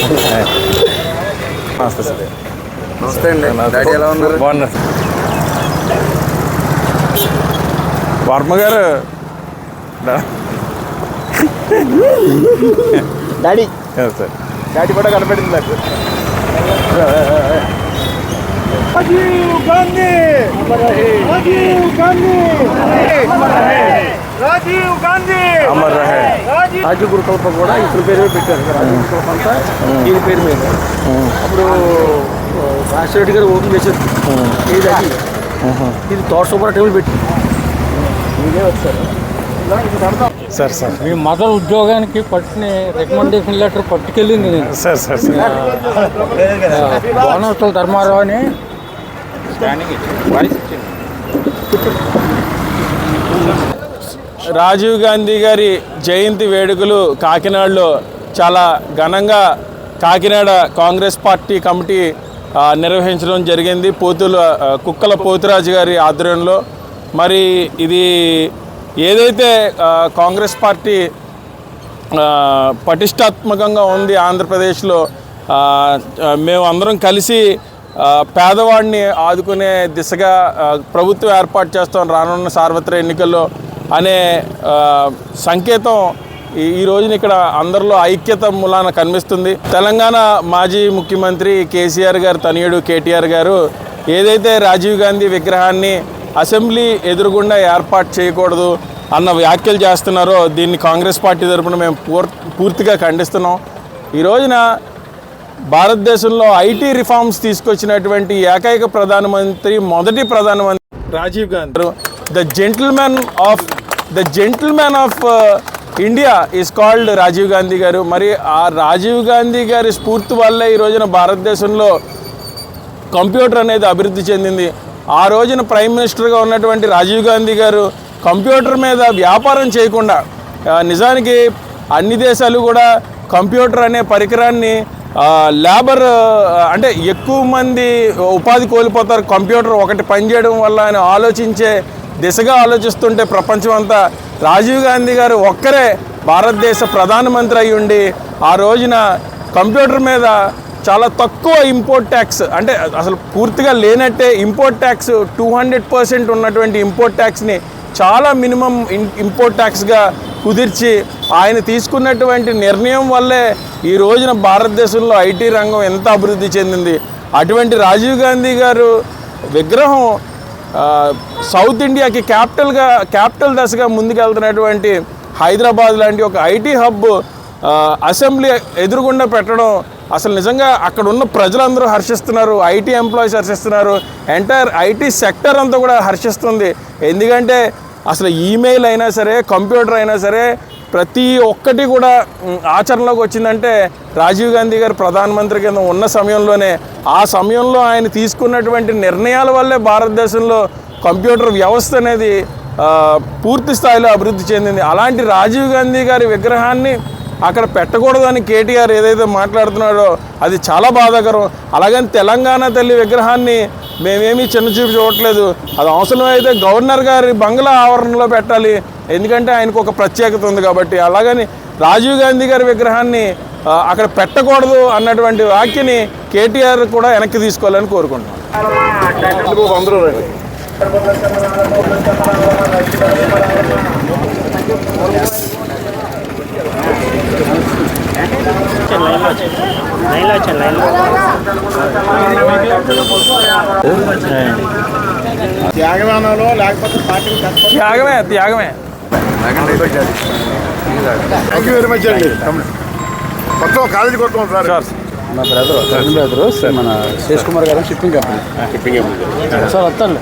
నమస్తే సార్. నమస్తే అండి. డాడీ ఎలా ఉన్నారు? బాగున్నారు సార్. వర్మ గారు డాడీ సార్. డాడీ కూడా కనపడింది నాకు. రాజీవ్ గాంధీ రాజీవ్ గాంధీ రాజీవ్ గాంధీ అమర్ రహే. రాజీవ్ గురుకల్ప కూడా ఇతని పేరు మీద పెట్టారు. రాజీవ్ గురుకల్ప అంతా దీని పేరు మీద. అప్పుడు రాజశేఖర రెడ్డి గారు ఓపెన్ చేశారు. ఇది అది ఇది తోటసూపర టేబుల్ పెట్టి ఇదే వచ్చారు సార్. మీ మదర్ ఉద్యోగానికి పట్టిన రికమెండేషన్ లెటర్ పట్టుకెళ్ళింది నేను. సార్. బోనవతల ధర్మారావు అని రాజీవ్ గాంధీ గారి జయంతి వేడుకలు కాకినాడలో చాలా ఘనంగా కాకినాడ కాంగ్రెస్ పార్టీ కమిటీ నిర్వహించడం జరిగింది. కుక్కల పోతురాజు గారి ఆధ్వర్యంలో. మరి ఇది ఏదైతే కాంగ్రెస్ పార్టీ పటిష్టాత్మకంగా ఉంది ఆంధ్రప్రదేశ్లో, మేము అందరం కలిసి పేదవాడిని ఆదుకునే దిశగా ప్రభుత్వం ఏర్పాటు చేస్తాం రానున్న సార్వత్రిక ఎన్నికల్లో అనే సంకేతం ఈ రోజున ఇక్కడ అందరిలో ఐక్యత మూలాన కనిపిస్తుంది. తెలంగాణ మాజీ ముఖ్యమంత్రి కేసీఆర్ గారు తనయుడు కేటీఆర్ గారు ఏదైతే రాజీవ్ గాంధీ విగ్రహాన్ని అసెంబ్లీ ఎదురుగుండా ఏర్పాటు చేయకూడదు అన్న వ్యాఖ్యలు చేస్తున్నారో దీన్ని కాంగ్రెస్ పార్టీ తరఫున మేము పూర్తిగా ఖండిస్తున్నాం. ఈ రోజున భారతదేశంలో ఐటీ రిఫార్మ్స్ తీసుకొచ్చినటువంటి ఏకైక మొదటి ప్రధానమంత్రి Rajiv Gandhi. The gentleman of India is called Rajiv Gandhi గారు. మరి ఆ రాజీవ్ గాంధీ గారి స్ఫూర్తి వల్లే ఈ రోజున భారతదేశంలో కంప్యూటర్ అనేది అభివృద్ధి చెందింది. ఆ రోజున ప్రైమ్ మినిస్టర్గా ఉన్నటువంటి రాజీవ్ గాంధీ గారు కంప్యూటర్ మీద వ్యాపారం చేయకుండా, నిజానికి అన్ని దేశాలు కూడా కంప్యూటర్ అనే పరికరాన్ని లేబర్ అంటే ఎక్కువ మంది ఉపాధి కోల్పోతారు కంప్యూటర్ ఒకటి పనిచేయడం వల్ల అని ఆలోచించే దిశగా ఆలోచిస్తుంటే ప్రపంచం అంతా రాజీవ్ గాంధీ గారు ఒక్కరే భారతదేశ ప్రధానమంత్రి అయి ఉండి ఆ రోజున కంప్యూటర్ మీద చాలా తక్కువ ఇంపోర్ట్ ట్యాక్స్, అంటే అసలు పూర్తిగా లేనట్టే ఇంపోర్ట్ ట్యాక్స్ 200% ఉన్నటువంటి ఇంపోర్ట్ ట్యాక్స్ని చాలా మినిమం ఇంపోర్ట్ ట్యాక్స్గా కుదిర్చి ఆయన తీసుకున్నటువంటి నిర్ణయం వల్లే ఈ రోజున భారతదేశంలో ఐటీ రంగం ఎంత అభివృద్ధి చెందింది. అటువంటి రాజీవ్ గాంధీ గారు విగ్రహం సౌత్ ఇండియాకి క్యాపిటల్ దశగా ముందుకెళ్తున్నటువంటి హైదరాబాద్ లాంటి ఒక ఐటీ హబ్ అసెంబ్లీ ఎదురుగుండా పెట్టడం అసలు నిజంగా అక్కడ ఉన్న ప్రజలందరూ హర్షిస్తున్నారు, ఐటీ ఎంప్లాయీస్ హర్షిస్తున్నారు, ఎంటైర్ ఐటీ సెక్టర్ అంతా కూడా హర్షిస్తుంది. ఎందుకంటే అసలు ఈమెయిల్ అయినా సరే, కంప్యూటర్ అయినా సరే, ప్రతి ఒక్కటి కూడా ఆచరణలోకి వచ్చిందంటే రాజీవ్ గాంధీ గారు ప్రధానమంత్రి కింద ఉన్న సమయంలోనే. ఆ సమయంలో ఆయన తీసుకున్నటువంటి నిర్ణయాల వల్లే భారతదేశంలో కంప్యూటర్ వ్యవస్థ అనేది పూర్తి స్థాయిలో అభివృద్ధి చెందింది. అలాంటి రాజీవ్ గాంధీ గారి విగ్రహాన్ని అక్కడ పెట్టకూడదని కేటీఆర్ ఏదైతే మాట్లాడుతున్నాడో అది చాలా బాధాకరం. అలాగని తెలంగాణ తల్లి విగ్రహాన్ని మేమేమీ చిన్నచూపు చూడట్లేదు. అది అవసరమైతే గవర్నర్ గారి బంగ్లా ఆవరణలో పెట్టాలి, ఎందుకంటే ఆయనకు ఒక ప్రత్యేకత ఉంది కాబట్టి. అలాగని రాజీవ్ గాంధీ గారి విగ్రహాన్ని అక్కడ పెట్టకూడదు అన్నటువంటి వ్యాఖ్యని కేటీఆర్ కూడా వెనక్కి తీసుకోవాలని కోరుకుంటున్నాం. త్యాగమేనాలో లేకపోతే పార్టీ త్యాగమే. థ్యాంక్ యూ వెరీ మచ్ అండి. కొత్త కాలేజీ కొత్త సార్ మా బ్రదరు సార్ మన శేష్ కుమార్ గారు షిప్పింగ్ కంపెనీ సార్ వస్తాను.